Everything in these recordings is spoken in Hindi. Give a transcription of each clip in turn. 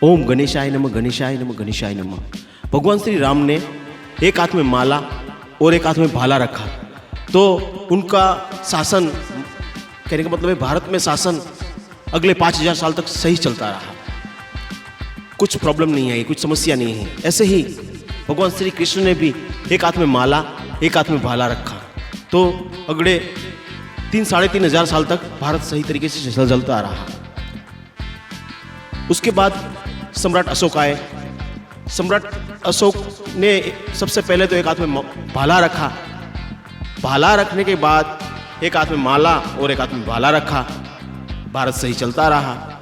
ओम गणेशाय नमः, गणेशाय नमः, गणेशाय नमः। भगवान श्री राम ने एक हाथ में माला और एक हाथ में भाला रखा, तो उनका शासन, कहने का मतलब है भारत में शासन अगले 5000 साल तक सही चलता रहा, कुछ प्रॉब्लम नहीं आई, कुछ समस्या नहीं है। ऐसे ही भगवान श्री कृष्ण ने भी एक हाथ में माला एक हाथ में भाला रखा, तो अगले 3-3,500 साल तक भारत सही तरीके से चलता रहा। उसके बाद सम्राट अशोक आए। सम्राट अशोक ने सबसे पहले तो एक हाथ में भाला रखा, भाला रखने के बाद एक हाथ में माला और एक हाथ में भाला रखा, भारत सही चलता रहा।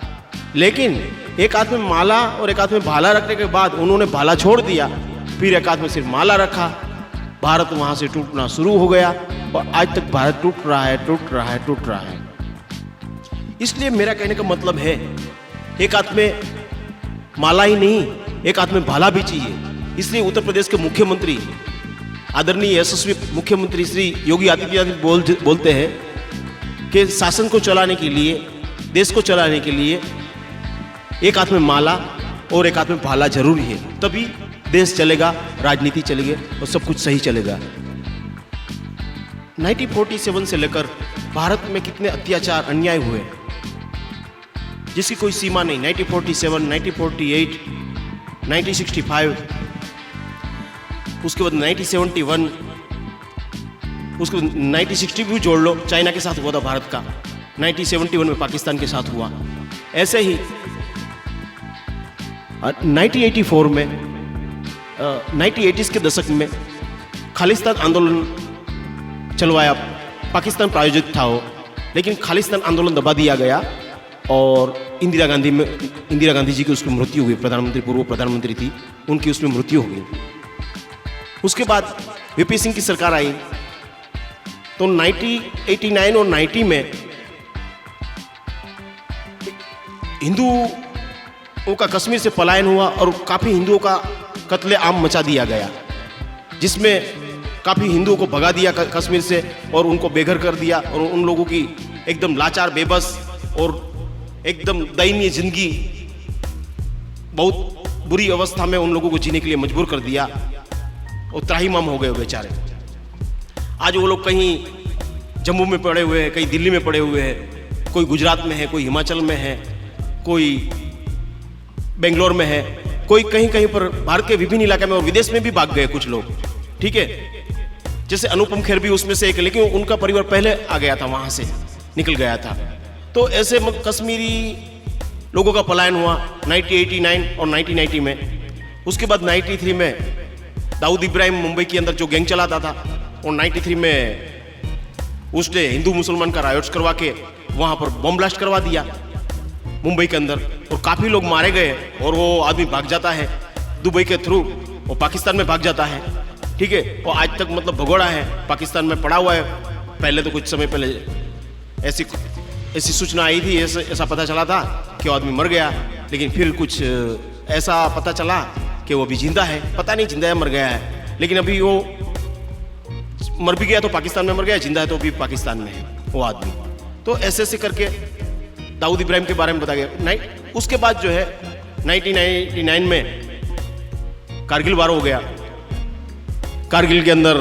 लेकिन एक हाथ में माला और एक हाथ में भाला रखने के बाद उन्होंने भाला छोड़ दिया, फिर एक हाथ में सिर्फ माला रखा, भारत वहाँ से टूटना शुरू हो गया और आज तक भारत टूट रहा है, टूट रहा है, टूट रहा है। इसलिए मेरा कहने का मतलब है, एक हाथ में माला ही नहीं, एक हाथ में भाला भी चाहिए। इसलिए उत्तर प्रदेश के मुख्यमंत्री, आदरणीय यशस्वी मुख्यमंत्री श्री योगी आदित्यनाथ बोलते हैं कि शासन को चलाने के लिए, देश को चलाने के लिए एक हाथ में माला और एक हाथ में भाला जरूरी है, तभी देश चलेगा, राजनीति चलेगी और सब कुछ सही चलेगा। 1947 से लेकर भारत में कितने अत्याचार, अन्याय हुए जिसकी कोई सीमा नहीं। 1947, 1948, 1965, उसके बाद 1971, उसके बाद 1960 भी जोड़ लो, चाइना के साथ हुआ था भारत का, 1971 में पाकिस्तान के साथ हुआ। ऐसे ही 1984 में 1980s के दशक में खालिस्तान आंदोलन चलवाया, पाकिस्तान प्रायोजित था वो, लेकिन खालिस्तान आंदोलन दबा दिया गया और इंदिरा गांधी जी की उसकी मृत्यु हुई। प्रधानमंत्री, पूर्व प्रधानमंत्री थी, उनकी उसमें मृत्यु हो गई। उसके बाद वीपी सिंह की सरकार आई, तो 1989 और 90 में हिंदुओं का कश्मीर से पलायन हुआ और काफ़ी हिंदुओं का कत्ले आम मचा दिया गया, जिसमें काफ़ी हिंदुओं को भगा दिया कश्मीर से और उनको बेघर कर दिया और उन लोगों की एकदम लाचार, बेबस और एकदम दयनीय जिंदगी, बहुत बुरी अवस्था में उन लोगों को जीने के लिए मजबूर कर दिया और त्राहिमाम हो गए बेचारे। आज वो लोग कहीं जम्मू में पड़े हुए हैं, कहीं दिल्ली में पड़े हुए हैं, कोई गुजरात में है, कोई हिमाचल में है, कोई बेंगलोर में है, कोई कहीं कहीं पर भारत के विभिन्न इलाके में और विदेश में भी भाग गए कुछ लोग, ठीक है। जैसे अनुपम खेर भी उसमें से एक, लेकिन उनका परिवार पहले आ गया था, वहाँ से निकल गया था। तो ऐसे कश्मीरी लोगों का पलायन हुआ 1989 और 1990 में। उसके बाद 93 में दाऊद इब्राहिम मुंबई के अंदर जो गैंग चलाता था, और 93 में उसने हिंदू मुसलमान का रायोट्स करवा के वहाँ पर बम ब्लास्ट करवा दिया मुंबई के अंदर, और काफ़ी लोग मारे गए और वो आदमी भाग जाता है दुबई के थ्रू, वो पाकिस्तान में भाग जाता है, ठीक है। और आज तक मतलब भगोड़ा है, पाकिस्तान में पड़ा हुआ है। पहले तो कुछ समय पहले ऐसी सूचना आई थी, ऐसा पता चला था कि वो आदमी मर गया, लेकिन फिर कुछ ऐसा पता चला कि वो अभी जिंदा है, पता नहीं जिंदा है मर गया है, लेकिन अभी वो मर भी गया तो पाकिस्तान में मर गया, जिंदा है तो अभी पाकिस्तान में है वो आदमी। तो ऐसे करके दाऊद इब्राहिम के बारे में बताया गया। उसके बाद जो है 1999 में कारगिल वार हो गया। कारगिल के अंदर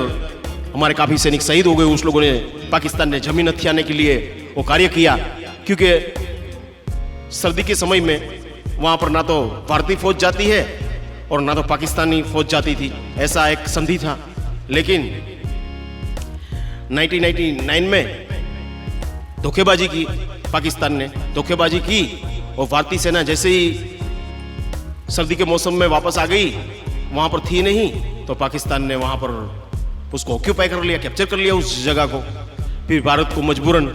हमारे काफ़ी सैनिक शहीद हो गए। उस लोगों ने, पाकिस्तान ने जमीन हथियाने के लिए वो कार्य किया, क्योंकि सर्दी के समय में वहाँ पर ना तो भारतीय फौज जाती है और ना तो पाकिस्तानी फौज जाती थी, ऐसा एक संधि था। लेकिन 1999 में धोखेबाजी की, पाकिस्तान ने धोखेबाजी की और भारतीय सेना जैसे ही सर्दी के मौसम में वापस आ गई, वहाँ पर थी नहीं, तो पाकिस्तान ने वहाँ पर उसको ऑक्यूपाई कर लिया, कैप्चर कर लिया उस जगह को। फिर भारत को मजबूरन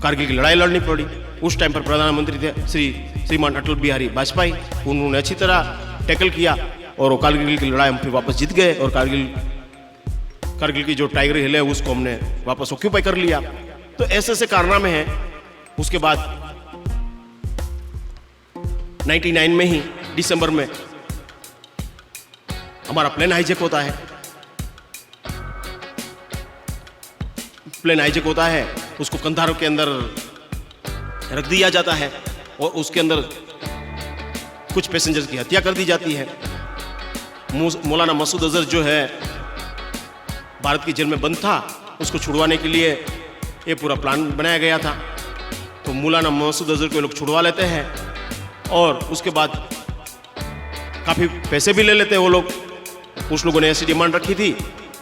कारगिल की लड़ाई लड़नी पड़ी। उस टाइम पर प्रधानमंत्री थे श्रीमान अटल बिहारी वाजपेयी, उन्होंने अच्छी तरह टैकल किया और वो कारगिल की लड़ाई हम फिर वापस जीत गए और कारगिल की जो टाइगर हिल है उसको हमने वापस ऑक्यूपाई कर लिया। तो ऐसे कारनामे हैं। उसके बाद 99 में ही दिसंबर में हमारा प्लेन हाईजैक होता है। प्लेन हाईजैक होता है, उसको कंधार के अंदर रख दिया जाता है और उसके अंदर कुछ पैसेंजर्स की हत्या कर दी जाती है। मौलाना मसूद अजहर जो है भारत की जेल में बंद था, उसको छुड़वाने के लिए ये पूरा प्लान बनाया गया था। तो मौलाना मसूद अजहर को लोग छुड़वा लेते हैं और उसके बाद काफ़ी पैसे भी ले लेते हैं वो लोग। कुछ लोगों ने ऐसी डिमांड रखी थी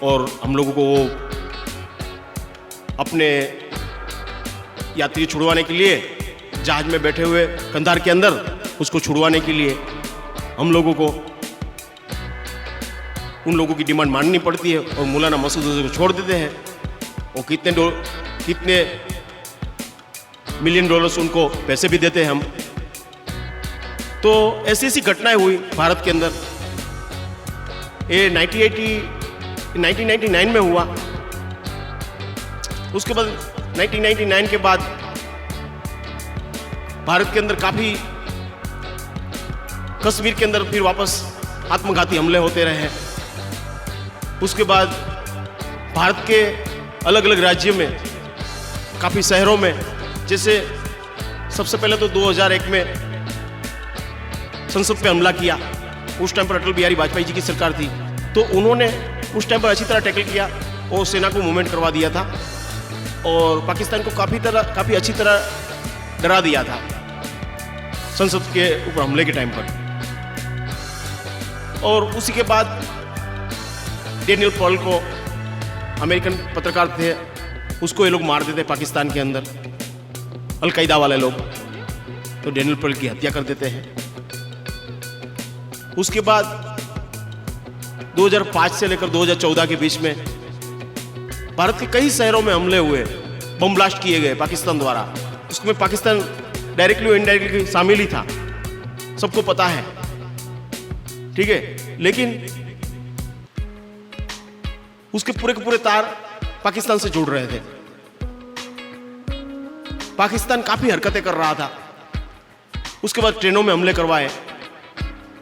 और हम लोगों को वो अपने यात्री छुड़वाने के लिए जहाज में बैठे हुए कंधार के अंदर उसको छुड़वाने के लिए हम लोगों को उन लोगों की डिमांड माननी पड़ती है और मौलाना मसूद अजहर को छोड़ देते हैं। और कितने $1 मिलियन उनको पैसे भी देते हैं हम। तो ऐसी ऐसी घटनाएं हुई भारत के अंदर। ये 1999 में हुआ। उसके बाद 1999 के बाद भारत के अंदर काफी कश्मीर के अंदर फिर वापस आत्मघाती हमले होते रहे। उसके बाद भारत के अलग अलग राज्यों में काफी शहरों में, जैसे सबसे पहले तो 2001 में संसद पे हमला किया। उस टाइम पर अटल बिहारी वाजपेयी जी की सरकार थी, तो उन्होंने उस टाइम पर अच्छी तरह टैकल किया और सेना को मूवमेंट करवा दिया था और पाकिस्तान को काफ़ी अच्छी तरह डरा दिया था संसद के ऊपर हमले के टाइम पर। और उसी के बाद डेनियल पॉल को, अमेरिकन पत्रकार थे, उसको ये लोग मार देते पाकिस्तान के अंदर, अलकायदा वाले लोग। तो डेनियल पॉल की हत्या कर देते हैं। उसके बाद 2005 से लेकर 2014 के बीच में भारत के कई शहरों में हमले हुए, बम ब्लास्ट किए गए पाकिस्तान द्वारा। उसमें पाकिस्तान डायरेक्टली और इनडायरेक्टली शामिल ही था, सबको पता है, ठीक है। लेकिन उसके पूरे के पूरे तार पाकिस्तान से जुड़ रहे थे। पाकिस्तान काफी हरकतें कर रहा था। उसके बाद ट्रेनों में हमले करवाए।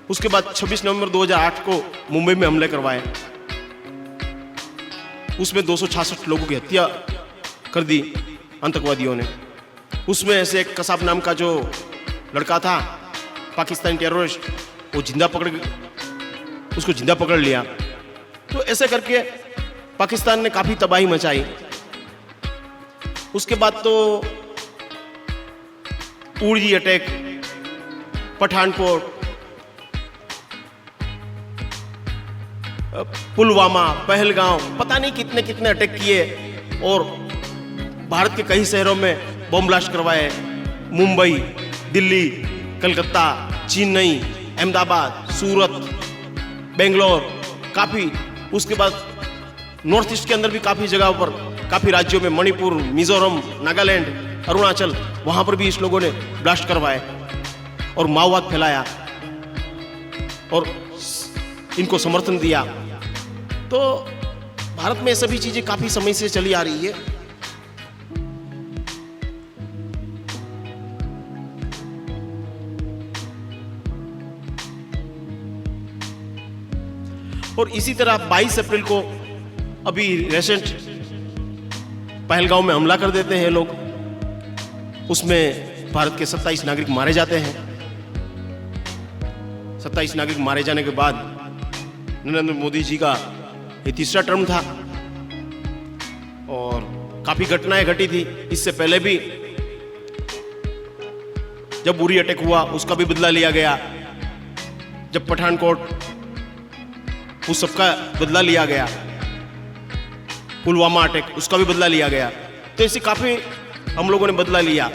उसके बाद 26 नवंबर 2008 को मुंबई में हमले करवाए। उसमें 266 लोगों की हत्या कर दी आतंकवादियों ने। उसमें ऐसे एक कसाब नाम का जो लड़का था, पाकिस्तानी टेररिस्ट, वो उसको जिंदा पकड़ लिया। तो ऐसे करके पाकिस्तान ने काफी तबाही मचाई। उसके बाद तो उड़ी अटैक, पठानकोट, पुलवामा, पहलगांव, पता नहीं कितने कितने अटैक किए और भारत के कई शहरों में बम ब्लास्ट करवाए। मुंबई, दिल्ली, कलकत्ता, चेन्नई, अहमदाबाद, सूरत, बेंगलोर, काफ़ी। उसके बाद नॉर्थ ईस्ट के अंदर भी काफ़ी जगहों पर, काफ़ी राज्यों में, मणिपुर, मिजोरम, नागालैंड, अरुणाचल, वहाँ पर भी इस लोगों ने ब्लास्ट करवाए और माओवाद फैलाया और इनको समर्थन दिया। तो भारत में ये सभी चीज़ें काफ़ी समय से चली आ रही है। और इसी तरह 22 अप्रैल को अभी रेसेंट पहलगांव में हमला कर देते हैं लोग। उसमें भारत के 27 नागरिक मारे जाते हैं। 27 नागरिक मारे जाने के बाद नरेंद्र मोदी जी का ये तीसरा टर्म था और काफी घटनाएं घटी थी। इससे पहले भी जब उरी अटैक हुआ उसका भी बदला लिया गया, जब पठानकोट, उस सबका बदला लिया गया, पुलवामा अटैक, उसका भी बदला लिया गया। तो ऐसे काफी हम लोगों ने बदला लिया।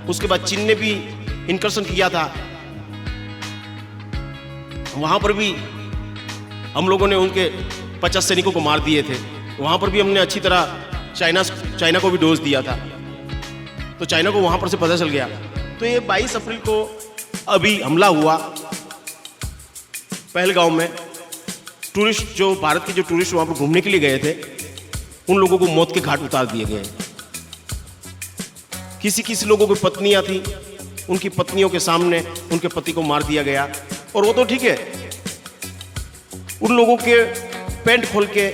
उसके बाद चीन ने भी इनकर्शन किया था, वहां पर भी हम लोगों ने उनके 50 सैनिकों को मार दिए थे। वहां पर भी हमने अच्छी तरह चाइना को भी डोज दिया था, तो चाइना को वहां पर से पता चल गया। तो ये 22 अप्रैल को अभी हमला हुआ पहलगांव में। टूरिस्ट, जो भारत के जो टूरिस्ट वहां पर घूमने के लिए गए थे, उन लोगों को मौत के घाट उतार दिए गए। किसी किसी लोगों की पत्नियां थी, उनकी पत्नियों के सामने उनके पति को मार दिया गया। और वो तो ठीक है, उन लोगों के पैंट खोल के,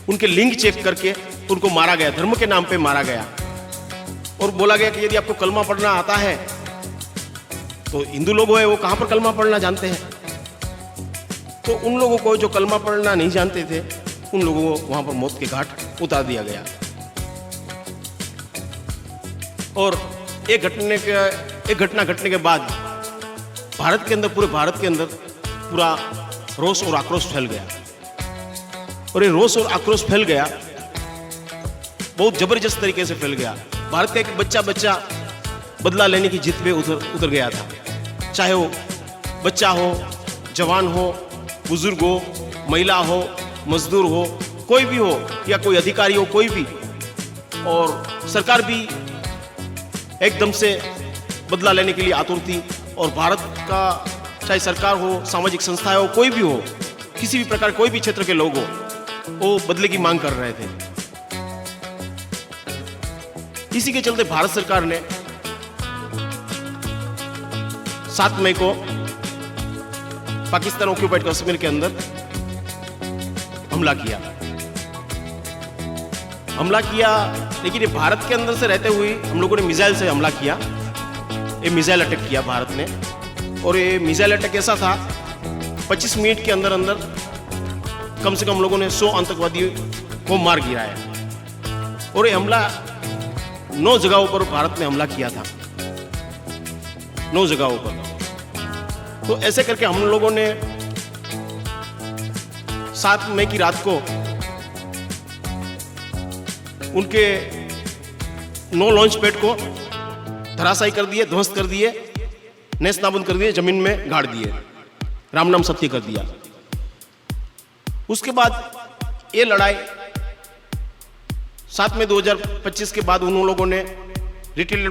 उनके लिंग चेक करके उनको मारा गया, धर्म के नाम पे मारा गया। और बोला गया कि यदि आपको कलमा पढ़ना आता है तो हिंदू लोग है वो कहाँ पर कलमा पढ़ना जानते हैं? तो उन लोगों को जो कलमा पढ़ना नहीं जानते थे, उन लोगों को वहाँ पर मौत के घाट उतार दिया गया। और एक घटना घटने के बाद भारत के अंदर, पूरे भारत के अंदर पूरा रोष और आक्रोश फैल गया। और ये रोष और आक्रोश फैल गया, बहुत जबरदस्त तरीके से फैल गया। भारत का एक बच्चा बदला लेने की जिद पे उतर गया था। चाहे वो बच्चा हो, जवान हो, बुजुर्ग हो, महिला हो, मजदूर हो, कोई भी हो, या कोई अधिकारी हो, कोई भी। और सरकार भी एकदम से बदला लेने के लिए आतुर थी। और भारत का चाहे सरकार हो, सामाजिक संस्थाएं हो, कोई भी हो, किसी भी प्रकार कोई भी क्षेत्र के लोग हो, वो बदले की मांग कर रहे थे। इसी के चलते भारत सरकार ने 7 मई को पाकिस्तान ऑक्यूपाइड कश्मीर के अंदर हमला किया। लेकिन ये भारत के अंदर से रहते हुए हम लोगों ने मिसाइल से हमला किया। ये मिसाइल अटैक किया भारत ने। और ये मिसाइल अटैक ऐसा था, 25 मिनट के अंदर कम से कम हम लोगों ने 100 आतंकवादियों को मार गिराया। और ये हमला 9 जगहों पर भारत ने हमला किया था, 9 जगहों पर। तो ऐसे करके हम लोगों ने 7 मई की रात को उनके 9 लॉन्च पैड को धराशायी कर दिए, ध्वस्त कर दिए, नेस्त नाबूद कर दिए, जमीन में गाड़ दिए, राम नाम सत्य कर दिया। उसके बाद ये लड़ाई 7 मई 2025 के बाद उन लोगों ने रिटेल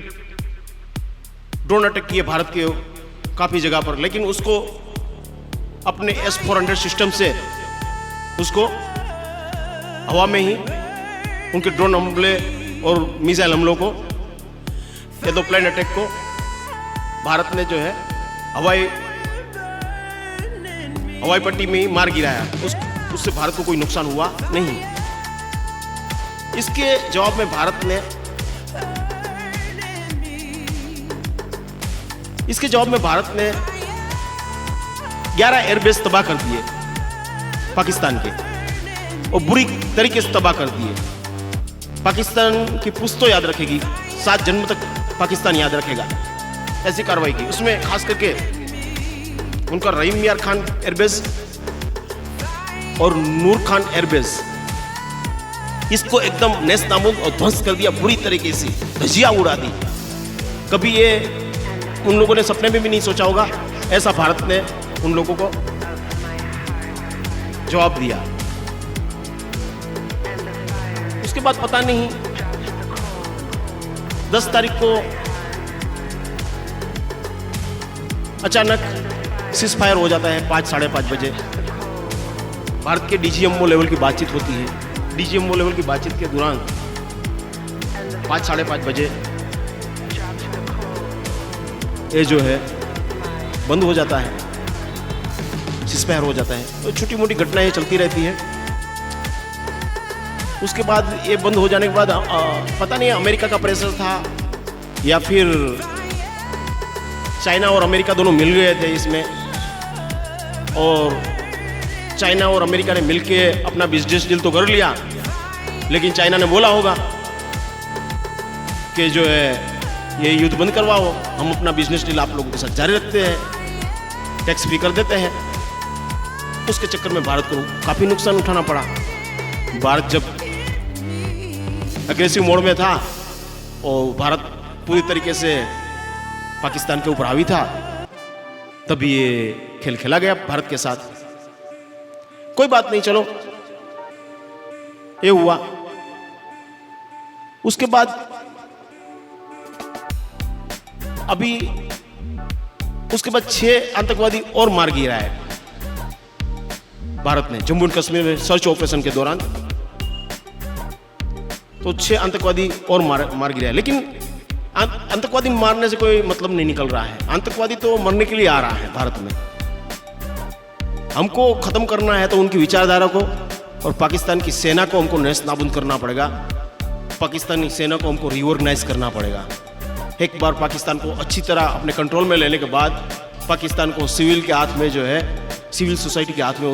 ड्रोन अटैक किए भारत के काफी जगह पर। लेकिन उसको अपने S-400 सिस्टम से उसको हवा में ही उनके ड्रोन हमले और मिसाइल हमलों को, या तो प्लेन अटैक को भारत ने जो है हवाई पट्टी में ही मार गिराया। उससे भारत को कोई नुकसान हुआ नहीं। इसके जवाब में भारत ने 11 एयरबेस तबाह कर दिए पाकिस्तान के, और बुरी तरीके से तबाह कर दिए। पाकिस्तान की पुश्तो याद रखेगी, 7 जन्म तक पाकिस्तान याद रखेगा ऐसी कार्रवाई की। उसमें खास करके उनका रहीम मियार खान एयरबेस और नूर खान एयरबेस, इसको एकदम नेस्त नाबूद और ध्वंस कर दिया, बुरी तरीके से धजिया उड़ा दी। कभी ये उन लोगों ने सपने में भी नहीं सोचा होगा, ऐसा भारत ने उन लोगों को जवाब दिया। उसके बाद पता नहीं 10 तारीख को अचानक सीज फायर हो जाता है 5 साढ़े 5 बजे। भारत के DGMO लेवल की बातचीत होती है। DGMO लेवल की बातचीत के दौरान 5 साढ़े 5 बजे ये जो है बंद हो जाता है, सीज फायर हो जाता है। तो छोटी मोटी घटनाएं चलती रहती है। उसके बाद ये बंद हो जाने के बाद पता नहीं अमेरिका का प्रेशर था या फिर चाइना और अमेरिका दोनों मिल गए थे इसमें, और चाइना और अमेरिका ने मिलके अपना बिजनेस डील तो कर लिया। लेकिन चाइना ने बोला होगा कि जो है ये युद्ध बंद करवाओ, हम अपना बिजनेस डील आप लोगों के साथ जारी रखते हैं, टैक्स फ्री कर देते हैं। उसके चक्कर में भारत को काफ़ी नुकसान उठाना पड़ा। भारत जब अग्रेसिव मोड में था और भारत पूरी तरीके से पाकिस्तान के ऊपर हावी था, तभी ये खेल खेला गया भारत के साथ। कोई बात नहीं, चलो ये हुआ। उसके बाद अभी उसके बाद 6 आतंकवादी और मार गिरा है भारत ने जम्मू एंड कश्मीर में सर्च ऑपरेशन के दौरान। तो 6 आतंकवादी और मार गिरा है। लेकिन आतंकवादी मारने से कोई मतलब नहीं निकल रहा है। आतंकवादी तो मरने के लिए आ रहा है भारत में। हमको खत्म करना है तो उनकी विचारधारा को और पाकिस्तान की सेना को हमको नेस्त नाबूद करना पड़ेगा। पाकिस्तानी सेना को हमको रिओर्गनाइज करना पड़ेगा। एक बार पाकिस्तान को अच्छी तरह अपने कंट्रोल में लेने के बाद पाकिस्तान को सिविल के हाथ में जो है, सिविल सोसाइटी के हाथ में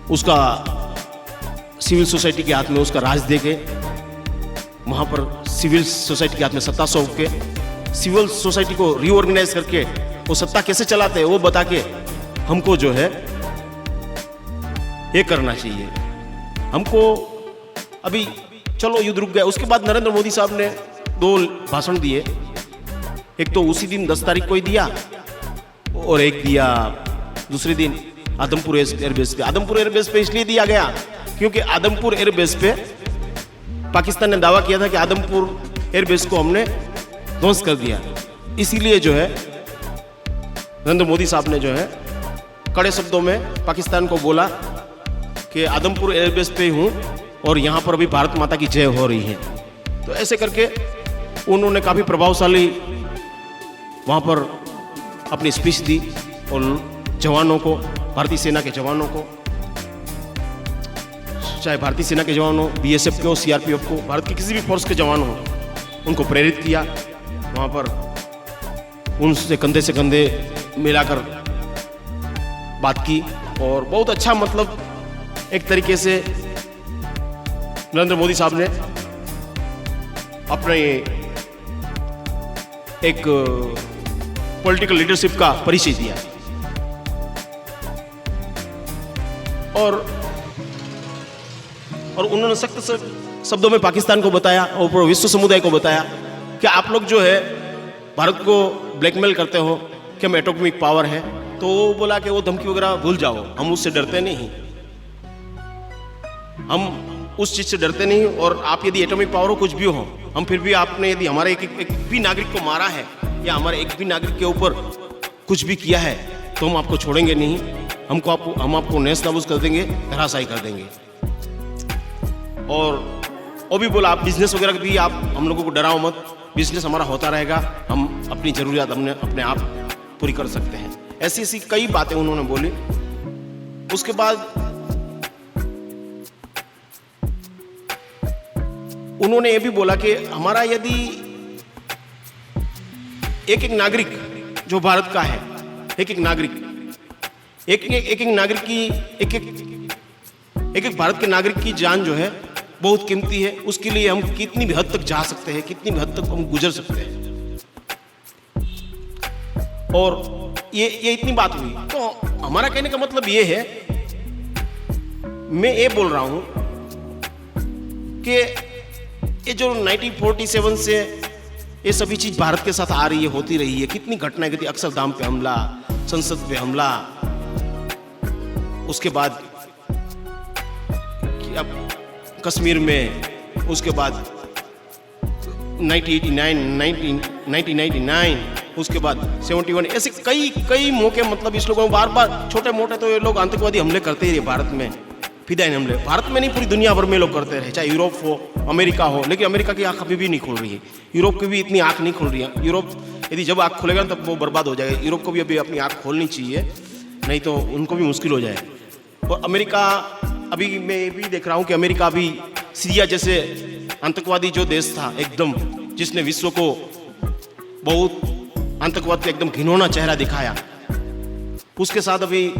उसका सिविल सोसाइटी के हाथ में उसका राज दे के, वहाँ पर सिविल सोसाइटी के हाथ में सत्ता सौंप के, सिविल सोसाइटी को रीऑर्गेनाइज करके वो सत्ता कैसे चलाते हैं वो बता के हमको जो है ये करना चाहिए। हमको अभी चलो युद्ध रुक गया। उसके बाद नरेंद्र मोदी साहब ने 2 भाषण दिए। एक तो उसी दिन 10 तारीख को ही दिया और एक दिया दूसरे दिन आदमपुर एयरबेस पे। आदमपुर एयरबेस पे इसलिए दिया गया क्योंकि आदमपुर एयरबेस पे पाकिस्तान ने दावा किया था कि आदमपुर एयरबेस को हमने ध्वंस कर दिया। इसीलिए जो है नरेंद्र मोदी साहब ने जो है कड़े शब्दों में पाकिस्तान को बोला कि आदमपुर एयरबेस पे हूँ और यहाँ पर अभी भारत माता की जय हो रही है। तो ऐसे करके उन्होंने काफ़ी प्रभावशाली वहाँ पर अपनी स्पीच दी और जवानों को, भारतीय सेना के जवानों को, चाहे भारतीय सेना के जवान हो, बीएसएफ के हो, सीआरपीएफ को, भारत के किसी भी फोर्स के जवान हो, उनको प्रेरित किया। वहाँ पर उनसे कंधे से कंधे मिलाकर बात की और बहुत अच्छा, मतलब एक तरीके से नरेंद्र मोदी साहब ने अपने एक पॉलिटिकल लीडरशिप का परिचय दिया और उन्होंने सख्त शब्दों में पाकिस्तान को बताया और पूरे विश्व समुदाय को बताया कि आप लोग जो है भारत को ब्लैकमेल करते हो कि हम एटॉमिक पावर है। तो वो बोला कि वो धमकी वगैरह भूल जाओ, हम उससे डरते नहीं, हम उस चीज़ से डरते नहीं। और आप यदि एटॉमिक पावर हो, कुछ भी हो, हम फिर भी आपने यदि हमारे एक भी नागरिक को मारा है या हमारे एक भी नागरिक के ऊपर कुछ भी किया है तो हम आपको छोड़ेंगे नहीं, हम आपको नेस्त नाबूद कर देंगे, धराशायी कर देंगे। और वो भी बोला आप बिजनेस वगैरह भी आप हम लोगों को डराओ मत, बिजनेस हमारा होता रहेगा, हम अपनी ज़रूरियात अपने आप पूरी कर सकते हैं। ऐसी ऐसी कई बातें उन्होंने बोली। उसके बाद उन्होंने ये भी बोला कि हमारा यदि एक नागरिक जो भारत का है, एक नागरिक की एक भारत के नागरिक की जान जो है बहुत कीमती है, उसके लिए हम कितनी भी हद तक जा सकते हैं, कितनी भी हद तक हम गुजर सकते हैं। और ये इतनी बात हुई। तो हमारा कहने का मतलब ये है, मैं ये बोल रहा हूं कि ये जो 1947 से ये सभी चीज भारत के साथ आ रही है, होती रही है, कितनी घटनाएं घटी, अक्षरधाम पे हमला, संसद पे हमला, उसके बाद अब कश्मीर में, उसके बाद 1999, उसके बाद 71, ऐसे कई मौके, मतलब इस लोगों में बार बार छोटे मोटे तो ये लोग आतंकवादी हमले करते ही रहे भारत में, फिदायीन हमले भारत में नहीं पूरी दुनिया भर में लोग करते रहे, चाहे यूरोप हो, अमेरिका हो। लेकिन अमेरिका की आंख अभी भी नहीं खुल रही है, यूरोप की भी इतनी आंख नहीं खुल रही है। यूरोप यदि जब आंख खुलेगा तब वो बर्बाद हो जाएगा। यूरोप को भी अभी अपनी आंख खोलनी चाहिए, नहीं तो उनको भी मुश्किल हो जाए। और अमेरिका, अभी मैं ये भी देख रहा हूँ कि अमेरिका अभी सीरिया जैसे आतंकवादी जो देश था एकदम, जिसने विश्व को बहुत आतंकवाद का एकदम घिनौना चेहरा दिखाया, उसके साथ अभी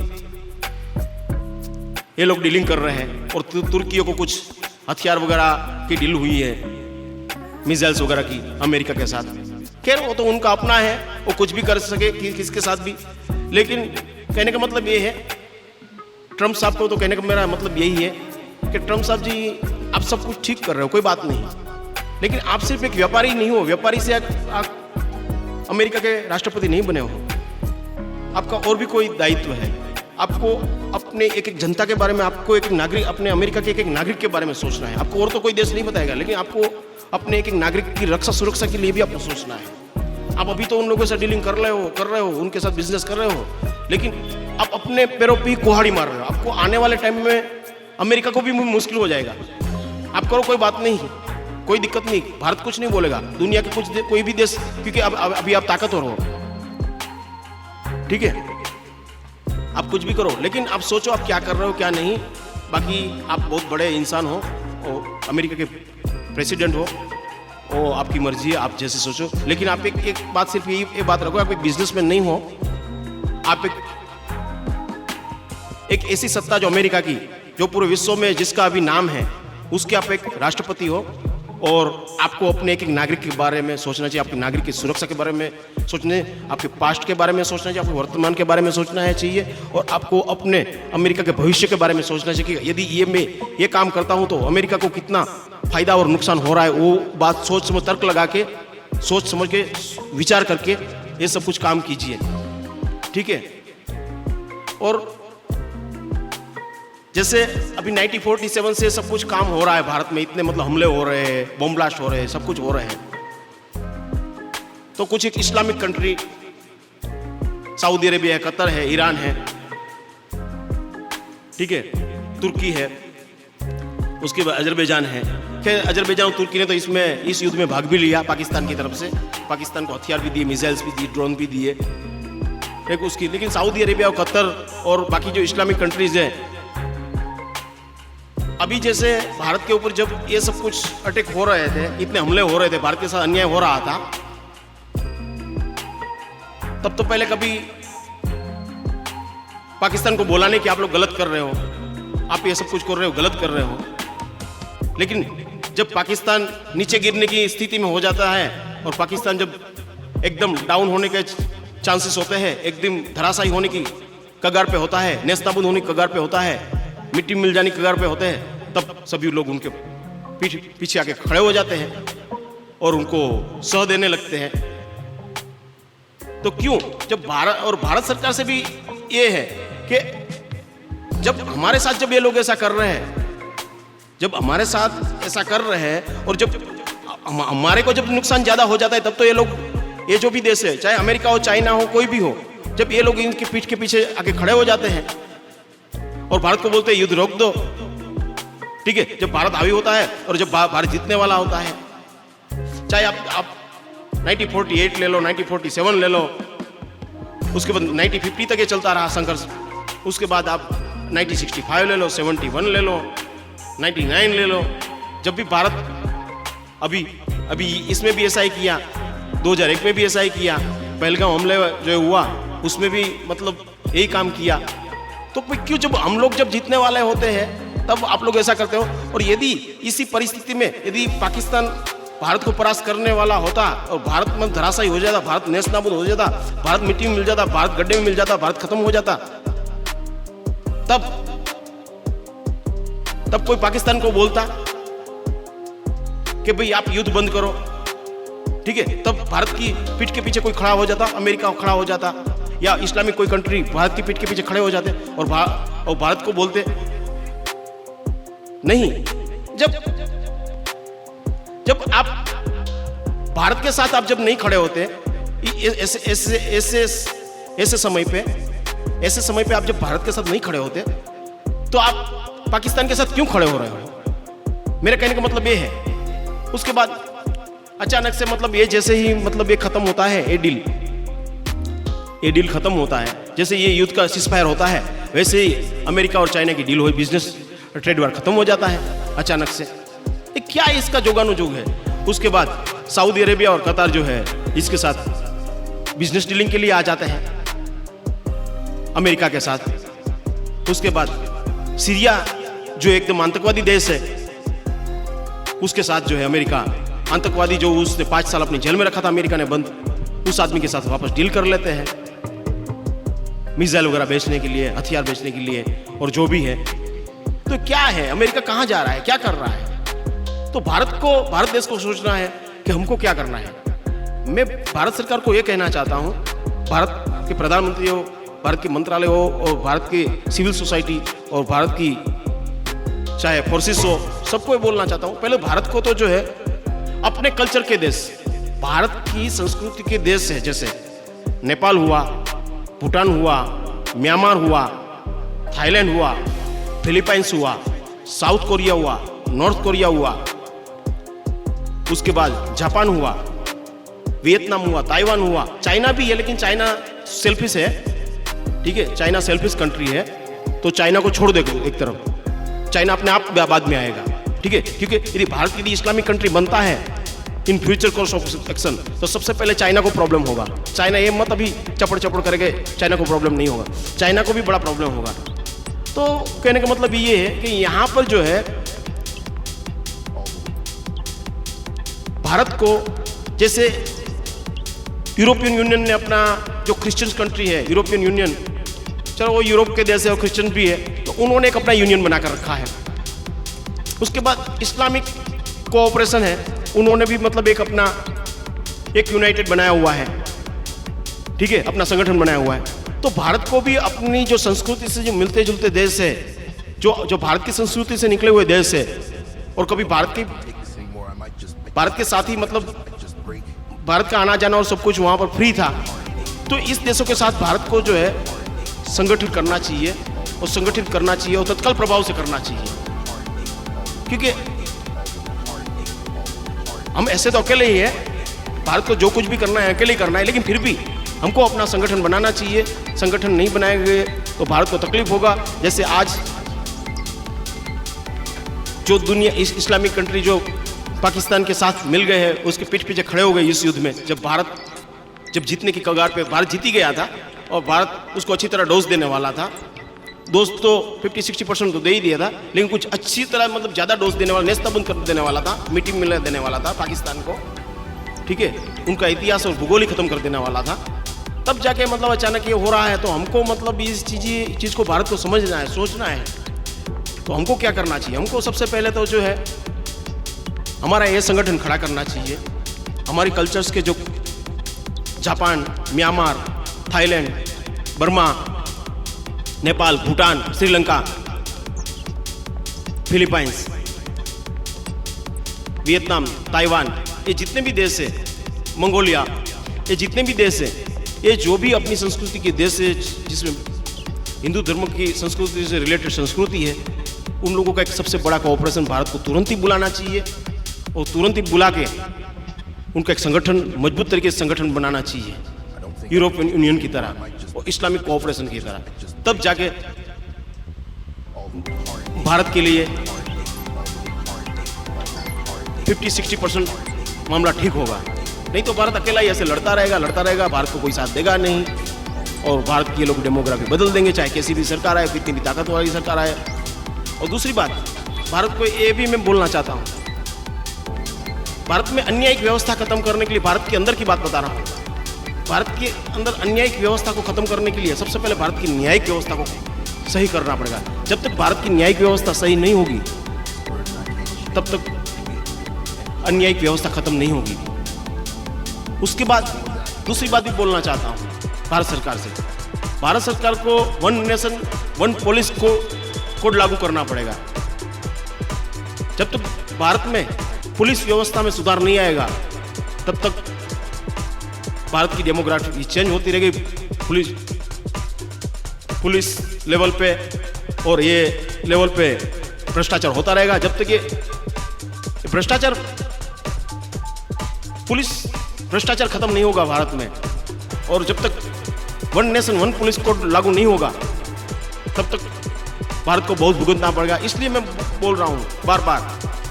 ये लोग डीलिंग कर रहे हैं। और तुर्की को कुछ हथियार वगैरह की डील हुई है, मिसाइल्स वगैरह की अमेरिका के साथ। खैर वो तो उनका अपना है, वो कुछ भी कर सके किसके साथ भी। लेकिन कहने का मतलब ये है, ट्रम्प साहब को तो कहने का मेरा मतलब यही है कि ट्रम्प साहब जी आप सब कुछ ठीक कर रहे हो, कोई बात नहीं, लेकिन आप सिर्फ एक व्यापारी नहीं हो, व्यापारी से आप अमेरिका के राष्ट्रपति नहीं बने हो। आपका और भी कोई दायित्व है। आपको अपने एक जनता के बारे में, आपको एक नागरिक, अपने अमेरिका के एक नागरिक के बारे में सोचना है। आपको और तो कोई देश नहीं बताएगा, लेकिन आपको अपने एक नागरिक की रक्षा सुरक्षा के लिए भी आपको सोचना है। आप अभी तो उन लोगों से डीलिंग कर रहे हो, उनके साथ बिजनेस कर रहे हो, लेकिन आप अपने पैरों पे कुल्हाड़ी मार रहे हो। आपको आने वाले टाइम में अमेरिका को भी मुश्किल हो जाएगा। आप करो, कोई बात नहीं, कोई दिक्कत नहीं, भारत कुछ नहीं बोलेगा, दुनिया के कोई भी देश, क्योंकि अभी आप ताकतवर हो, ठीक है, आप कुछ भी करो, लेकिन आप सोचो आप क्या कर रहे हो क्या नहीं। बाकी आप बहुत बड़े इंसान हो और अमेरिका के प्रेसिडेंट हो, वो आपकी मर्जी है, आप जैसे सोचो। लेकिन आप एक बात, सिर्फ ये बात रखो, आप एक बिजनेसमैन नहीं हो, आप एक ऐसी सत्ता जो अमेरिका की, जो पूरे विश्व में जिसका अभी नाम है, उसके आप एक राष्ट्रपति हो, और आपको अपने एक नागरिक के बारे में सोचना चाहिए, आपके नागरिक की सुरक्षा के बारे में सोचने, आपके पास्ट के बारे में सोचना चाहिए, आपके वर्तमान के बारे में सोचना चाहिए, और आपको अपने अमेरिका के भविष्य के बारे में सोचना चाहिए कि यदि मैं ये काम करता हूँ तो अमेरिका को कितना फायदा और नुकसान हो रहा है। वो बात सोच समझ, तर्क लगा के, सोच समझ के, विचार करके ये सब कुछ काम कीजिए, ठीक है। और जैसे अभी 1947 से सब कुछ काम हो रहा है भारत में, इतने मतलब हमले हो रहे हैं, बम ब्लास्ट हो रहे हैं, सब कुछ हो रहे हैं। तो कुछ एक इस्लामिक कंट्री, सऊदी अरेबिया है, कतर है, ईरान है, ठीक है, तुर्की है, उसके बाद अजरबैजान है। खैर अजरबैजान और तुर्की ने तो इस युद्ध में भाग भी लिया पाकिस्तान की तरफ से, पाकिस्तान को हथियार भी दिए, मिसाइल्स भी दिए, ड्रोन भी दिए, लेकिन सऊदी अरेबिया और कतर और बाकी जो इस्लामिक कंट्रीज हैं, अभी जैसे भारत के ऊपर जब ये सब कुछ अटैक हो रहे थे, इतने हमले हो रहे थे, भारत के साथ अन्याय हो रहा था, तब तो पहले कभी पाकिस्तान को बोला नहीं कि आप लोग गलत कर रहे हो, आप ये सब कुछ कर रहे हो, गलत कर रहे हो। लेकिन जब पाकिस्तान नीचे गिरने की स्थिति में हो जाता है, और पाकिस्तान जब एकदम डाउन होने के चांसेस होते हैं, एकदम धराशायी होने की कगार पे होता है, नेस्तनाबूद होने की कगार पे होता है, मिट्टी मिल जाने की कगार पे होते हैं, तब सभी लोग उनके पीछे आके खड़े हो जाते हैं और उनको सह देने लगते हैं। तो क्यों? जब भारत सरकार से भी ये है कि जब हमारे साथ जब ये लोग ऐसा कर रहे हैं, जब हमारे साथ ऐसा कर रहे हैं, और जब हमारे को जब नुकसान ज्यादा हो जाता है, तब तो ये लोग, ये जो भी देश है, चाहे अमेरिका हो, चाइना हो, कोई भी हो, जब ये लोग इनकी पीठ के पीछे आके खड़े हो जाते हैं और भारत को बोलते हैं युद्ध रोक दो, ठीक है, जब भारत हावी होता है और जब भारत जीतने वाला होता है, चाहे आप 1948 ले लो, 1947 ले लो, उसके बाद 1950 तक ये चलता रहा संघर्ष, उसके बाद आप 1965 ले लो, 71 ले लो, 99 ले लो, जब भी भारत अभी इसमें भी ऐसा ही किया, 2001 में भी ऐसा ही किया, पहलगाम हमले जो हुआ उसमें भी मतलब यही काम किया। तो क्यों जब हम लोग जब जीतने वाले होते हैं तब आप लोग ऐसा करते हो? और यदि इसी परिस्थिति में यदि पाकिस्तान भारत को परास्त करने वाला होता और भारत में धराशायी हो जाता, भारत नेस्तनाबूद हो जाता, भारत मिट्टी में मिल जाता, भारत गड्ढे में मिल जाता, भारत खत्म हो जाता, तब कोई पाकिस्तान को बोलता कि भाई आप युद्ध बंद करो, ठीक है, तब भारत की पीठ के पीछे कोई खड़ा हो जाता, अमेरिका खड़ा हो जाता, या इस्लामिक कोई कंट्री भारत की पीठ के पीछे खड़े हो जाते और भारत को बोलते नहीं। जब आप भारत के साथ आप जब नहीं खड़े होते, ऐसे समय पे आप जब भारत के साथ नहीं खड़े होते, तो आप पाकिस्तान के साथ क्यों खड़े हो रहे हो? मेरे कहने का मतलब ये है। उसके बाद अचानक से मतलब ये जैसे ही मतलब ये खत्म होता है, ये डील खत्म होता है, जैसे ये युद्ध का सीज़फायर होता है, वैसे ही अमेरिका और चाइना की डील हुई, बिजनेस ट्रेड वार खत्म हो जाता है अचानक से। क्या इसका जोगानुजोग है? उसके बाद सऊदी अरेबिया और कतार जो है इसके साथ बिजनेस डीलिंग के लिए आ जाते हैं अमेरिका के साथ। उसके बाद सीरिया जो एकदम आतंकवादी देश है, उसके साथ जो है अमेरिका आतंकवादी जो उसने 5 साल अपनी जेल में रखा था अमेरिका ने बंद, उस आदमी के साथ वापस डील कर लेते हैं मिसाइल वगैरह बेचने के लिए, हथियार बेचने के लिए, और जो भी है। तो क्या है, अमेरिका कहाँ जा रहा है, क्या कर रहा है? तो भारत देश को सोचना है कि हमको क्या करना है। मैं भारत सरकार को यह कहना चाहता हूँ, भारत के प्रधानमंत्री हो, भारत के मंत्रालय हो, और भारत की सिविल सोसाइटी और भारत की चाहे फोर्सेस हो, सबको ये बोलना चाहता हूँ, पहले भारत को तो जो है अपने कल्चर के देश, भारत की संस्कृति के देश है, जैसे नेपाल हुआ, भूटान हुआ, म्यांमार हुआ, थाईलैंड हुआ, फिलीपाइंस हुआ, साउथ कोरिया हुआ, नॉर्थ कोरिया हुआ, उसके बाद जापान हुआ, वियतनाम हुआ, ताइवान हुआ, चाइना भी है, लेकिन चाइना सेल्फिश है, ठीक है, चाइना सेल्फिश कंट्री है, तो चाइना को छोड़ दो एक तरफ, चाइना अपने आप बाद में आएगा, ठीक है, क्योंकि यदि भारत यदि इस्लामिक कंट्री बनता है in future course of action तो सबसे पहले चाइना को प्रॉब्लम होगा। चाइना ये मत अभी चपड़ करके चाइना को प्रॉब्लम नहीं होगा, चाइना को भी बड़ा प्रॉब्लम होगा। तो कहने का मतलब ये है कि यहाँ पर जो है भारत को, जैसे यूरोपियन यूनियन ने अपना जो क्रिश्चियन कंट्री है यूरोपियन यूनियन, चलो वो यूरोप के देश है और क्रिश्चियन भी है, तो उन्होंने एक अपना यूनियन बनाकर रखा है। उसके बाद इस्लामिक कोऑपरेशन है, उन्होंने भी मतलब एक अपना एक यूनाइटेड बनाया हुआ है, ठीक है, अपना संगठन बनाया हुआ है। तो भारत को भी अपनी जो संस्कृति से जो मिलते जुलते देश है, जो भारत की संस्कृति से निकले हुए देश है, और कभी भारत के साथ ही मतलब भारत का आना जाना और सब कुछ वहाँ पर फ्री था, तो इस देशों के साथ भारत को जो है संगठित करना चाहिए, और संगठित करना चाहिए और तत्काल प्रभाव से करना चाहिए। क्योंकि हम ऐसे तो अकेले ही है, भारत को जो कुछ भी करना है अकेले ही करना है, लेकिन फिर भी हमको अपना संगठन बनाना चाहिए। संगठन नहीं बनाएंगे तो भारत को तकलीफ होगा। जैसे आज जो दुनिया इस्लामिक कंट्री जो पाकिस्तान के साथ मिल गए हैं, उसके पीठ पीछे खड़े हो गए इस युद्ध में। जब जीतने की कगार पे भारत जीती गया था और भारत उसको अच्छी तरह डोज देने वाला था, डोज तो 50-60% तो दे ही दिया था, लेकिन कुछ अच्छी तरह मतलब ज़्यादा डोज देने वाला, नेस्तबंद कर देने वाला था, मीटिंग मिलने देने वाला था पाकिस्तान को, ठीक है, उनका इतिहास और भूगोल ही खत्म कर देने वाला था। तब जाके मतलब अचानक ये हो रहा है, तो हमको मतलब इस चीज़ को भारत को समझना है, सोचना है। तो हमको क्या करना चाहिए? हमको सबसे पहले तो जो है हमारा ये संगठन खड़ा करना चाहिए। हमारी कल्चर्स के जो Japan, Myanmar, Thailand, Burma, Nepal, Bhutan, Sri Lanka, Philippines, Vietnam, Taiwan, ये जितने भी देश है, मंगोलिया, ये जितने भी देश है, ये जो भी अपनी संस्कृति के देश है, जिसमें हिंदू धर्म की संस्कृति से रिलेटेड संस्कृति है, उन लोगों का एक सबसे बड़ा कोऑपरेशन भारत को तुरंत ही बुलाना चाहिए, और तुरंत ही बुला के उनका एक संगठन, मजबूत तरीके से संगठन बनाना चाहिए, यूरोपियन यूनियन की तरह और इस्लामिक कोऑपरेशन की तरह। तब जाके भारत के लिए 50-60% मामला ठीक होगा। नहीं तो भारत अकेला ही ऐसे लड़ता रहेगा, भारत को कोई साथ देगा नहीं, और भारत की लोग डेमोग्राफी बदल देंगे, चाहे कैसी भी सरकार आए, कितनी भी ताकत वाली सरकार आए। और दूसरी बात, भारत को ये भी मैं बोलना चाहता हूँ, भारत में अन्यायिक व्यवस्था खत्म करने के लिए, भारत के अंदर की बात बता रहा हूँ, भारत के अंदर अन्यायिक व्यवस्था को खत्म करने के लिए सबसे पहले भारत की न्यायिक व्यवस्था को सही करना पड़ेगा। जब तक भारत की न्यायिक व्यवस्था सही नहीं होगी, तब तक अन्यायिक व्यवस्था खत्म नहीं होगी। उसके बाद दूसरी बात भी बोलना चाहता हूँ भारत सरकार से। भारत सरकार को 1 नेशन 1 पॉलिसी कोड लागू करना पड़ेगा। जब तक भारत में पुलिस व्यवस्था में सुधार नहीं आएगा, तब तक भारत की डेमोग्राफी चेंज होती रहेगी, पुलिस लेवल पे और ये लेवल पे भ्रष्टाचार होता रहेगा। जब तक ये भ्रष्टाचार, पुलिस भ्रष्टाचार खत्म नहीं होगा भारत में, और जब तक 1 नेशन 1 पुलिस कोड लागू नहीं होगा, तब तक भारत को बहुत भुगतना पड़ेगा। इसलिए मैं बोल रहा हूँ बार बार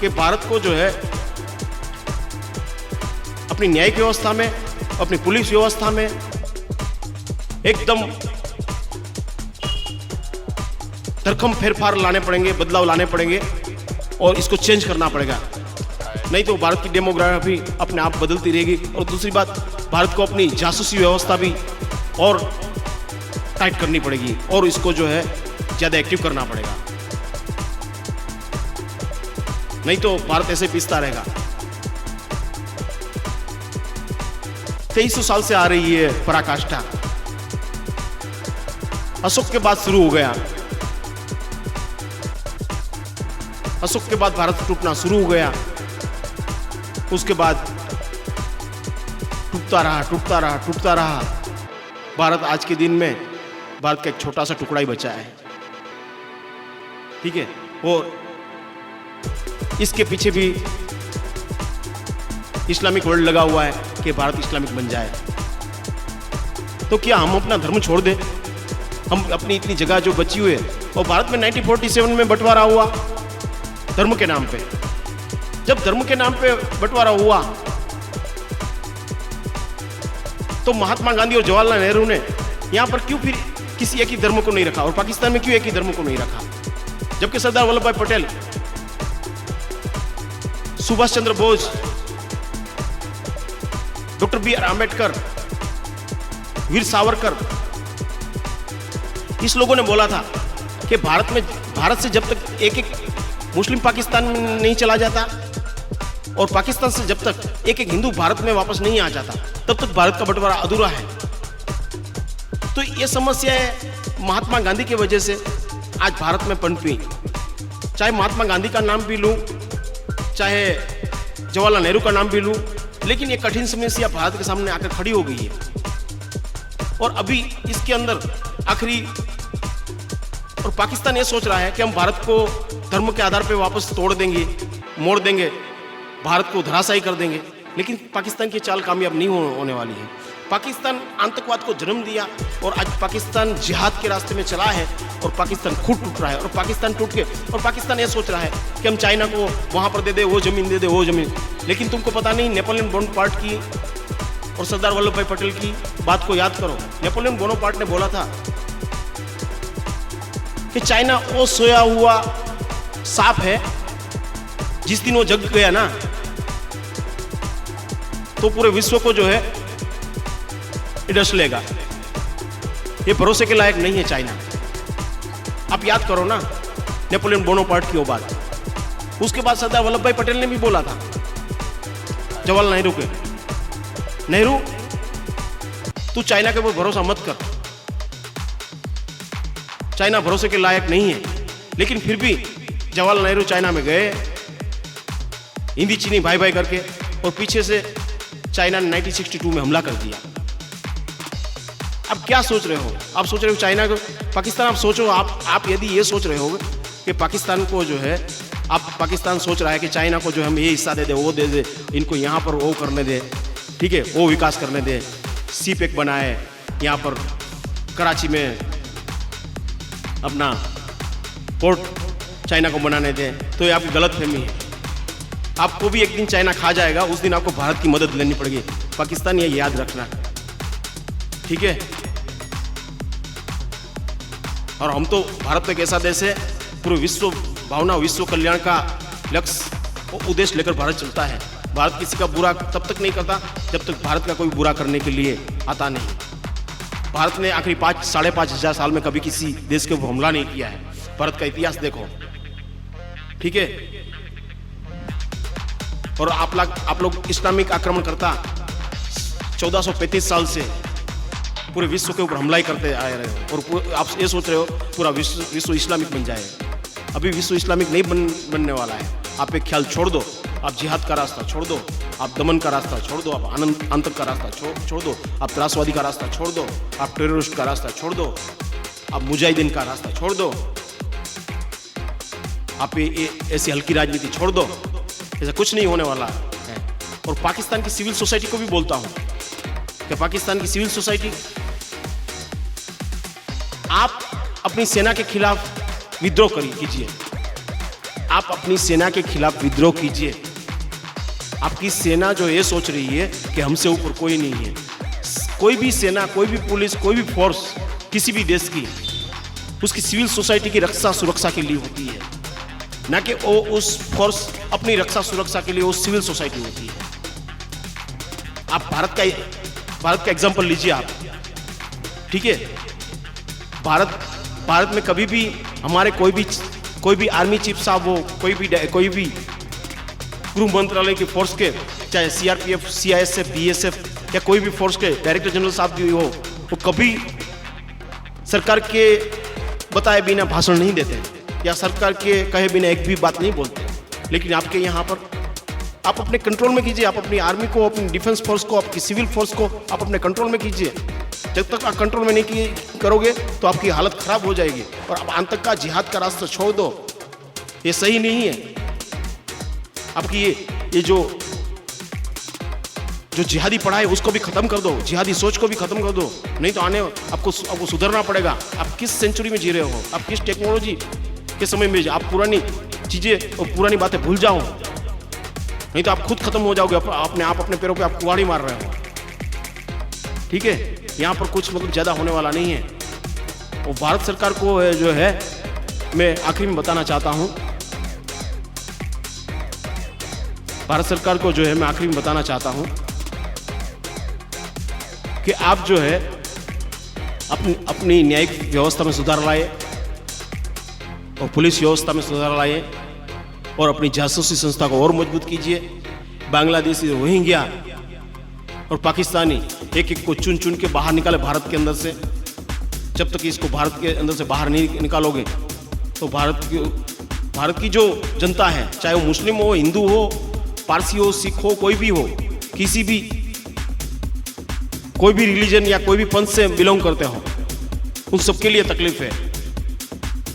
कि भारत को जो है अपनी न्यायिक व्यवस्था में, अपनी पुलिस व्यवस्था में एकदम धरखम फेरफार लाने पड़ेंगे, बदलाव लाने पड़ेंगे, और इसको चेंज करना पड़ेगा। नहीं तो भारत की डेमोग्राफी अपने आप बदलती रहेगी। और दूसरी बात, भारत को अपनी जासूसी व्यवस्था भी और टाइट करनी पड़ेगी, और इसको जो है ज़्यादा एक्टिव करना पड़ेगा। नहीं तो भारत ऐसे पिसता रहेगा। 2300 साल से आ रही है पराकाष्ठा। अशोक के बाद शुरू हो गया, अशोक के बाद भारत टूटना शुरू हो गया। उसके बाद टूटता रहा। भारत आज के दिन में भारत का एक छोटा सा टुकड़ा ही बचा है, ठीक है। और इसके पीछे भी इस्लामिक वर्ल्ड लगा हुआ है कि भारत इस्लामिक बन जाए। तो क्या हम अपना धर्म छोड़ दें? हम अपनी इतनी जगह जो बची हुई है, और भारत में 1947 में बंटवारा हुआ, धर्म के नाम पे। जब धर्म के नाम पे बंटवारा हुआ तो महात्मा गांधी और जवाहरलाल नेहरू ने यहां पर क्यों फिर किसी एक ही धर्म को नहीं रखा, और पाकिस्तान में क्यों एक ही धर्म को नहीं रखा? जबकि Sardar Vallabh Bhai Patel, Subhash Chandra Bose, doctor B R Ambedkar, Veer Savarkar, इस लोगों ने बोला था कि भारत से जब तक एक एक मुस्लिम पाकिस्तान में नहीं चला जाता और पाकिस्तान से जब तक एक एक हिंदू भारत में वापस नहीं आ जाता, तब तक भारत का बंटवारा अधूरा है। तो ये समस्या है महात्मा गांधी की वजह से आज भारत में पनपी। चाहे महात्मा गांधी का नाम भी लूं, चाहे जवाहरलाल नेहरू का नाम भी लूं, लेकिन ये कठिन समस्या भारत के सामने आकर खड़ी हो गई है। और अभी इसके अंदर आखिरी, और पाकिस्तान ये सोच रहा है कि हम भारत को धर्म के आधार पर वापस तोड़ देंगे, मोड़ देंगे, भारत को धराशायी कर देंगे, लेकिन पाकिस्तान की चाल कामयाब नहीं होने वाली है। पाकिस्तान आतंकवाद को जन्म दिया और आज पाकिस्तान जिहाद के रास्ते में चला है और पाकिस्तान खुद टूट रहा है। और पाकिस्तान टूट के, और पाकिस्तान ये सोच रहा है कि हम चाइना को वहाँ पर दे दे, वो ज़मीन दे दे, वो ज़मीन। लेकिन तुमको पता नहीं, नेपोलियन बोनापार्ट की और सरदार वल्लभ भाई पटेल की बात को याद करो। नेपोलियन बोनापार्ट ने बोला था कि चाइना वो सोया हुआ सांप है, जिस दिन वो जग गया ना तो पूरे विश्व को जो है डस लेगा। ये भरोसे के लायक नहीं है चाइना। आप याद करो ना नेपोलियन बोनापार्ट की वो बात। उसके बाद सरदार वल्लभ भाई पटेल ने भी बोला था जवाहरलाल नेहरू के, नेहरू तू चाइना के ऊपर भरोसा मत कर, चाइना भरोसे के लायक नहीं है। लेकिन फिर भी जवाहरलाल नेहरू चाइना में गए, हिंदी चीनी भाई भाई करके, और पीछे से चाइना ने 1962 में हमला कर दिया। अब क्या सोच रहे हो? आप सोच रहे हो चाइना को, पाकिस्तान, आप सोचो, आप यदि ये सोच रहे हो कि पाकिस्तान को जो है, आप पाकिस्तान सोच रहा है कि चाइना को जो हम ये हिस्सा दे दे, वो दे दे, इनको यहाँ पर वो करने दे, ठीक है, वो विकास करने दे, सी पैक बनाए, यहाँ पर कराची में अपना पोर्ट चाइना को बनाने दे, तो ये आपकी गलत फहमी है। आपको भी एक दिन चाइना खा जाएगा, उस दिन आपको भारत की मदद लेनी पड़ेगी। पाकिस्तान ये याद रखना, ठीक है। और हम तो, भारत एक ऐसा देश है, पूरे विश्व भावना, विश्व कल्याण का लक्ष्य और उद्देश्य लेकर भारत चलता है। भारत किसी का बुरा तब तक नहीं करता जब तक भारत का कोई बुरा करने के लिए आता नहीं। भारत ने आखिरी 5-5.5 हजार साल में कभी किसी देश के ऊपर हमला नहीं किया है। भारत का इतिहास देखो, ठीक है। और आप लोग इस्लामिक आक्रमणकर्ता 1435 साल से पूरे विश्व के ऊपर हमला ही करते आ रहे हो, और आप ये सोच रहे हो पूरा विश्व इस्लामिक बन जाए। अभी विश्व इस्लामिक नहीं बनने वाला है। आप एक ख्याल छोड़ दो, आप जिहाद का रास्ता छोड़ दो, आप दमन का रास्ता छोड़ दो, आप आतंक का रास्ता छोड़ दो, आप त्रासवादी का रास्ता छोड़ दो, आप टेररिस्ट का रास्ता छोड़ दो, आप मुजाहिदीन का रास्ता छोड़ दो, आप ऐसी हल्की राजनीति छोड़ दो। ऐसा कुछ नहीं होने वाला है। और पाकिस्तान की सिविल सोसाइटी को भी बोलता हूं कि पाकिस्तान की सिविल सोसाइटी, आप अपनी सेना के खिलाफ विद्रोह कीजिए, आप अपनी सेना के खिलाफ विद्रोह कीजिए। आपकी सेना जो ये सोच रही है कि हमसे ऊपर कोई नहीं है, कोई भी सेना, कोई भी पुलिस, कोई भी फोर्स किसी भी देश की, उसकी सिविल सोसाइटी की रक्षा सुरक्षा के लिए होती है, ना कि वो उस फोर्स अपनी रक्षा सुरक्षा के लिए वो सिविल सोसाइटी होती है। आप भारत का एग्जांपल लीजिए आप, ठीक है। भारत में कभी भी हमारे कोई भी आर्मी चीफ साहब हो, कोई भी गृह मंत्रालय के फोर्स के, चाहे सीआरपीएफ, सीआईएसएफ, बीएसएफ या कोई भी फोर्स के डायरेक्टर जनरल साहब भी हो, वो कभी सरकार के बताए बिना भाषण नहीं देते या सरकार के कहे बिना एक भी बात नहीं बोलते। लेकिन आपके यहाँ पर आप अपने कंट्रोल में कीजिए, आप अपनी आर्मी को, अपनी डिफेंस फोर्स को, आपकी सिविल फोर्स को आप अपने कंट्रोल में कीजिए। जब तक आप कंट्रोल में नहीं करोगे तो आपकी हालत खराब हो जाएगी। और आप आतंक का, जिहाद का रास्ता छोड़ दो, ये सही नहीं है। आपकी ये जो जिहादी पढ़ाई उसको भी खत्म कर दो, जिहादी सोच को भी खत्म कर दो, नहीं तो आपको सुधरना पड़ेगा। आप किस सेंचुरी में जी रहे हो, आप किस टेक्नोलॉजी के समय में, आप पुरानी चीज़ें और पुरानी बातें भूल जाओ, नहीं तो आप खुद खत्म हो जाओगे, अपने आप अपने पैरों पे आप कुल्हाड़ी मार रहे हो। ठीक है, यहाँ पर कुछ मतलब ज़्यादा होने वाला नहीं है। और भारत सरकार को जो है मैं आखिरी में बताना चाहता हूँ, भारत सरकार को जो है मैं आखिरी में बताना चाहता हूँ कि आप जो है अपनी न्यायिक व्यवस्था में सुधार लाए और पुलिस व्यवस्था में सुधार लाए और अपनी जासूसी संस्था को और मजबूत कीजिए। बांग्लादेशी, रोहिंग्या और पाकिस्तानी एक एक को चुन चुन के बाहर निकाले भारत के अंदर से। जब तक इसको भारत के अंदर से बाहर नहीं निकालोगे तो भारत की जो जनता है, चाहे वो मुस्लिम हो, हिंदू हो, पारसी हो, सिख हो, कोई भी हो, कोई भी रिलीजन या कोई भी पंथ से बिलोंग करते हो, उन सबके लिए तकलीफ है।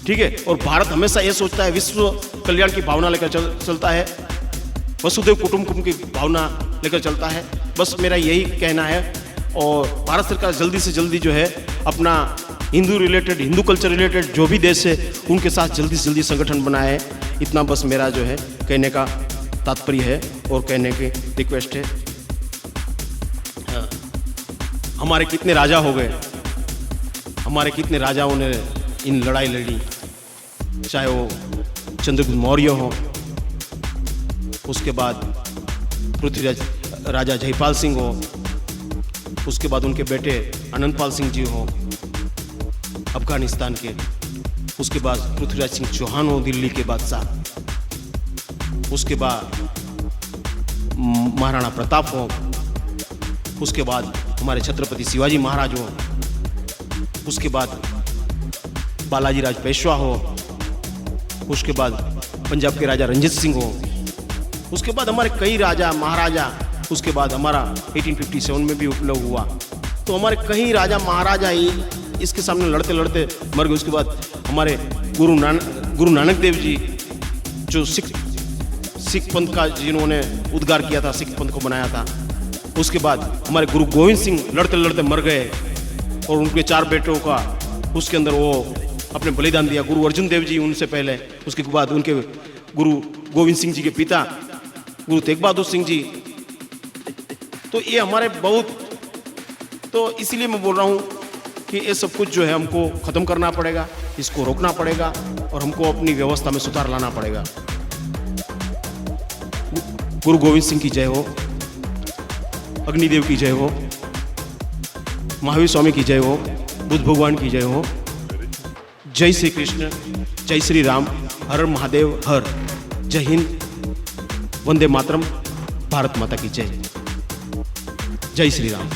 ठीक है, और भारत हमेशा ये सोचता है, विश्व कल्याण की भावना लेकर चलता है, वसुधैव कुटुंबकम की भावना लेकर चलता है। बस मेरा यही कहना है। और भारत सरकार जल्दी से जल्दी जो है अपना हिंदू कल्चर रिलेटेड जो भी देश है उनके साथ जल्दी से जल्दी संगठन बनाए। इतना बस मेरा जो है कहने का तात्पर्य है और कहने की रिक्वेस्ट है। हमारे कितने राजा हो गए, हमारे कितने राजाओं ने इन लड़ाई लड़ी, चाहे वो चंद्रगुप्त मौर्य हो, उसके बाद पृथ्वीराज राजा जयपाल सिंह हो, उसके बाद उनके बेटे आनंदपाल सिंह जी हो अफगानिस्तान के, उसके बाद पृथ्वीराज सिंह चौहान हो दिल्ली के बादशाह, उसके बाद महाराणा प्रताप हो, उसके बाद हमारे छत्रपति शिवाजी महाराज हो, उसके बाद बालाजी राज पेशवा हो, उसके बाद पंजाब के राजा रंजीत सिंह हो, उसके बाद हमारे कई राजा महाराजा, उसके बाद हमारा 1857 में भी उपलब्ध हुआ। तो हमारे कई राजा महाराजा ही इसके सामने लड़ते लड़ते मर गए। उसके बाद हमारे गुरु नानक देव जी जो सिख पंथ का जिन्होंने उद्गार किया था, सिख पंथ को बनाया था, उसके बाद हमारे गुरु गोविंद सिंह लड़ते लड़ते मर गए और उनके 4 बेटों का उसके अंदर वो अपने बलिदान दिया। गुरु अर्जुन देव जी उनसे पहले, उसके बाद उनके गुरु गोविंद सिंह जी के पिता गुरु तेग बहादुर सिंह जी। तो ये हमारे बहुत, तो इसीलिए मैं बोल रहा हूँ कि ये सब कुछ जो है हमको ख़त्म करना पड़ेगा, इसको रोकना पड़ेगा और हमको अपनी व्यवस्था में सुधार लाना पड़ेगा। गुरु गोविंद सिंह की जय हो, अग्निदेव की जय हो, महावीर स्वामी की जय हो, बुद्ध भगवान की जय हो। जय श्री कृष्ण, जय श्री राम, हर हर महादेव, हर। जय हिंद, वंदे मातरम, भारत माता की जय। जय श्री राम।